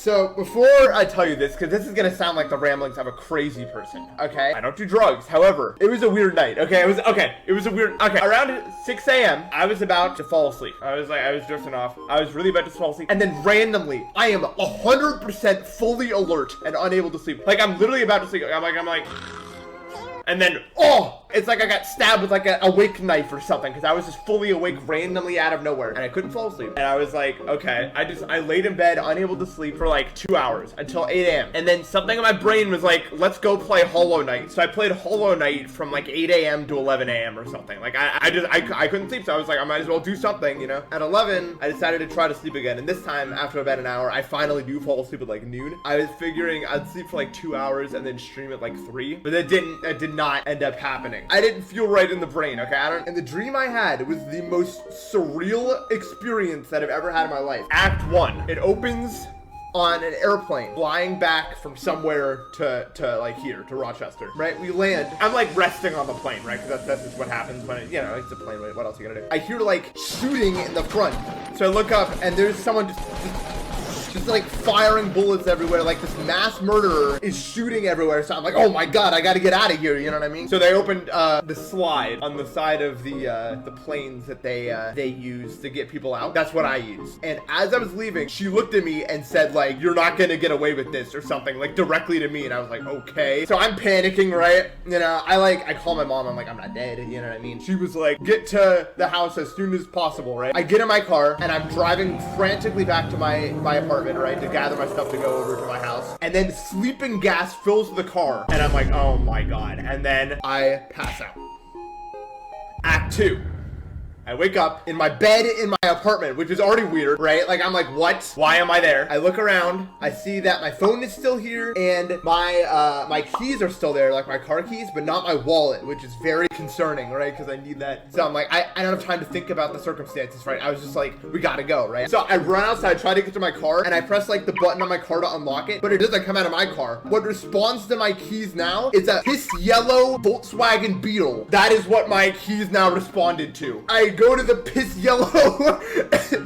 So before I tell you this, because this is gonna sound like the ramblings of a crazy person, okay? I don't do drugs. However, it was a weird night, okay? It was a weird, around 6 a.m., I was about to fall asleep. I was drifting off. I was really about to fall asleep. And then randomly, I am 100% fully alert and unable to sleep. Like, I'm literally about to sleep. I'm like, and then, oh, it's like I got stabbed with like a awake knife or something, because I was just fully awake randomly out of nowhere and I couldn't fall asleep. And I was like, okay, I laid in bed unable to sleep for like 2 hours until 8 a.m. And then something in my brain was like, let's go play Hollow Knight. So I played Hollow Knight from like 8 a.m. to 11 a.m. or something. Like I couldn't sleep, so I was like, I might as well do something, you know? At 11, I decided to try to sleep again. And this time, after about an hour, I finally do fall asleep at like noon. I was figuring I'd sleep for like 2 hours and then stream at like 3, but that did not end up happening. I didn't feel right in the brain, okay? And the dream I had was the most surreal experience that I've ever had in my life. Act 1, it opens on an airplane flying back from somewhere to like here to Rochester, right? We land. I'm like resting on the plane, right? Because that's just what happens when you know, it's a plane. What else are you gonna do? I hear like shooting in the front, so I look up and there's someone just like firing bullets everywhere. Like this mass murderer is shooting everywhere. So I'm like, oh my god, I gotta get out of here. You know what I mean? So they opened the slide on the side of the planes that they use to get people out. That's what I use. And as I was leaving, she looked at me and said like, you're not gonna get away with this or something, like directly to me. And I was like, okay. So I'm panicking, right? You know, I call my mom. I'm like, I'm not dead. You know what I mean? She was like, get to the house as soon as possible, right? I get in my car and I'm driving frantically back to my apartment, right, to gather my stuff to go over to my house. And then sleeping gas fills the car. And I'm like, oh my god. And then I pass out. Act 2. I wake up in my bed in my apartment, which is already weird, right? Like, I'm like, what? Why am I there? I look around. I see that my phone is still here and my keys are still there, like my car keys, but not my wallet, which is very concerning, right? Because I need that. So I'm like, I don't have time to think about the circumstances, right? I was just like, we gotta go, right? So I run outside, try to get to my car, and I press like the button on my car to unlock it, but it doesn't come out of my car. What responds to my keys now is a piss yellow Volkswagen Beetle. That is what my keys now responded to. I go to the piss yellow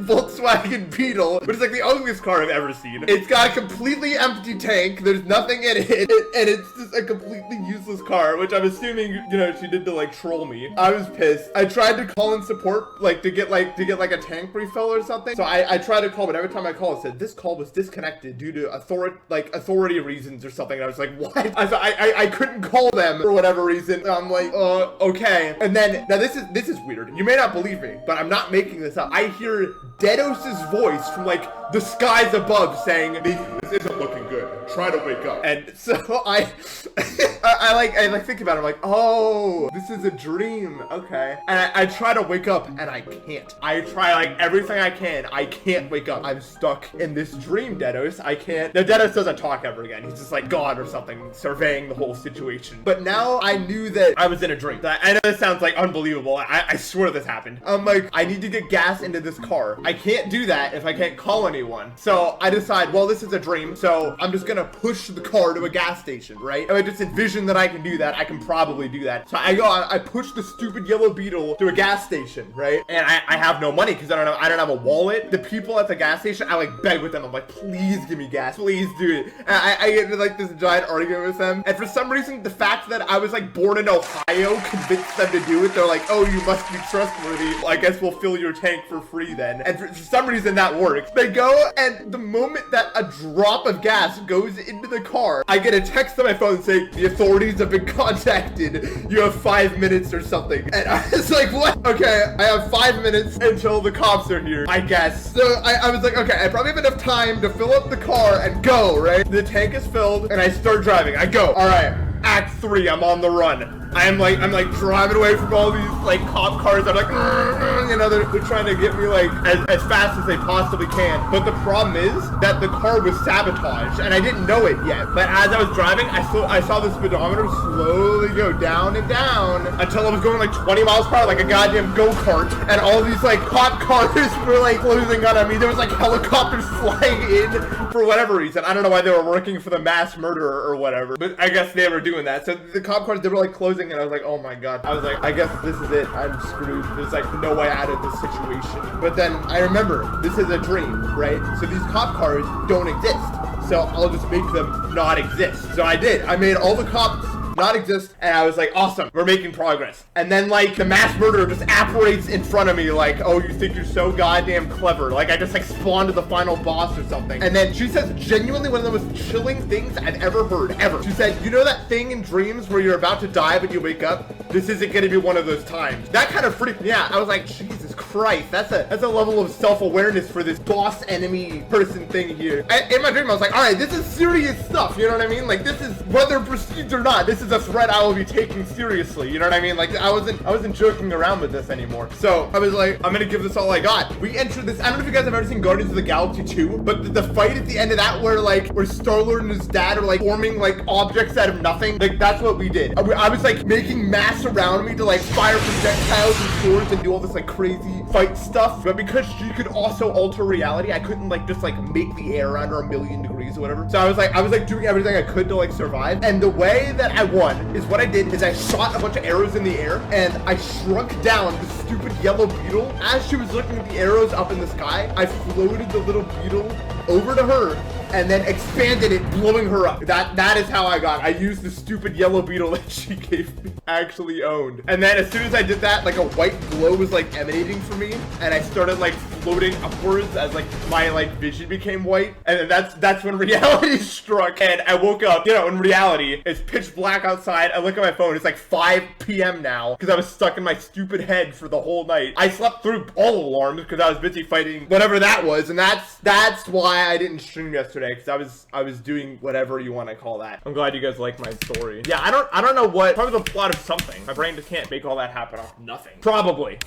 Volkswagen Beetle, which is like the ugliest car I've ever seen. It's got a completely empty tank. There's nothing in it, and it's just a completely useless car, which I'm assuming, you know, she did to like troll me. I was pissed. I tried to call in support, like to get like a tank refill or something. So I tried to call, but every time I call, it said this call was disconnected due to authority reasons or something. And I was like, what? I couldn't call them for whatever reason. And I'm like, okay. And then now this is weird. You may not believe me, but I'm not making this up. I hear Dedos's voice from like the skies above saying, this isn't looking good. Try to wake up. And so I think about it. I'm like, oh, this is a dream. Okay. And I try to wake up and I can't. I try like everything I can. I can't wake up. I'm stuck in this dream, Dedos. I can't. Now, Dedos doesn't talk ever again. He's just like gone or something, surveying the whole situation. But now I knew that I was in a dream. I know this sounds like unbelievable. I swear this happened. I'm like, I need to get gas into this car. I can't do that if I can't call anyone. So I decide, well, this is a dream. So I'm just gonna push the car to a gas station, right? And I just envision that I can do that. I can probably do that. So I push the stupid yellow Beetle to a gas station, right? And I have no money because I don't have a wallet. The people at the gas station, I like beg with them. I'm like, please give me gas. Please do it. And I get into like this giant argument with them. And for some reason, the fact that I was like born in Ohio convinced them to do it. They're like, oh, you must be trustworthy. Well, I guess we'll fill your tank for free then. And for some reason that works. They go, and the moment that a drop of gas goes into the car, I get a text on my phone saying, the authorities have been contacted. You have 5 minutes or something. And I was like, what? Okay, I have 5 minutes until the cops are here, I guess. So I was like, okay, I probably have enough time to fill up the car and go, right? The tank is filled, and I start driving. I go, all right, Act 3, I'm on the run. I'm like driving away from all these like cop cars. I'm like, you know, they're trying to get me like as fast as they possibly can. But the problem is that the car was sabotaged and I didn't know it yet. But as I was driving, I saw the speedometer slowly go down and down until I was going like 20 miles per hour, like a goddamn go-kart. And all these like cop cars were like closing on me. There was like helicopters flying in for whatever reason. I don't know why they were working for the mass murderer or whatever, but I guess they were doing that. So the cop cars, they were like closing, and I was like, oh my god. I was like, I guess this is it. I'm screwed. There's like no way out of this situation. But then I remember, this is a dream, right? So these cop cars don't exist. so I'll just make them not exist. So I did. I made all the cops not exist, and I was like, awesome, we're making progress. And then like the mass murderer just apparates in front of me like, oh, you think you're so goddamn clever, like I just like spawned to the final boss or something. And then she says genuinely one of the most chilling things I've ever heard, ever. She said, you know that thing in dreams where you're about to die but you wake up? This isn't gonna be one of those times. That kind of freaked me out. I was like, Jesus Christ, that's a level of self-awareness for this boss enemy person thing here. In my dream I was like, all right, this is serious stuff, you know what I mean? Like this is, whether perceived or not, this is a threat I will be taking seriously, you know what I mean? Like I wasn't joking around with this anymore. So I was like, I'm gonna give this all I got. We entered this, I don't know if you guys have ever seen Guardians of the Galaxy 2, but the fight at the end of that where Star-Lord and his dad are like forming like objects out of nothing, like that's what we did. I was like making mass around me to like fire projectiles and swords and do all this like crazy fight stuff, but because she could also alter reality, I couldn't like just like make the air around her 1,000,000 degrees or whatever. So I was like doing everything I could to like survive, and the way that I won is what I did is I shot a bunch of arrows in the air and I shrunk down the stupid yellow beetle. As she was looking at the arrows up in the sky, I floated the little beetle over to her and then expanded it, blowing her up. That is how I got. I used the stupid yellow beetle that she gave me, actually owned. And then as soon as I did that, like a white glow was like emanating from me, and I started like floating upwards as like my like vision became white. And then that's when reality struck, and I woke up. You know, in reality, it's pitch black outside. I look at my phone. It's like 5 p.m. now because I was stuck in my stupid head for the whole night. I slept through all alarms because I was busy fighting whatever that was, and that's why I didn't stream yesterday, because I was doing whatever you want to call that. I'm glad you guys like my story. Yeah, I don't know what, probably the plot of something. My brain just can't make all that happen off nothing. Probably.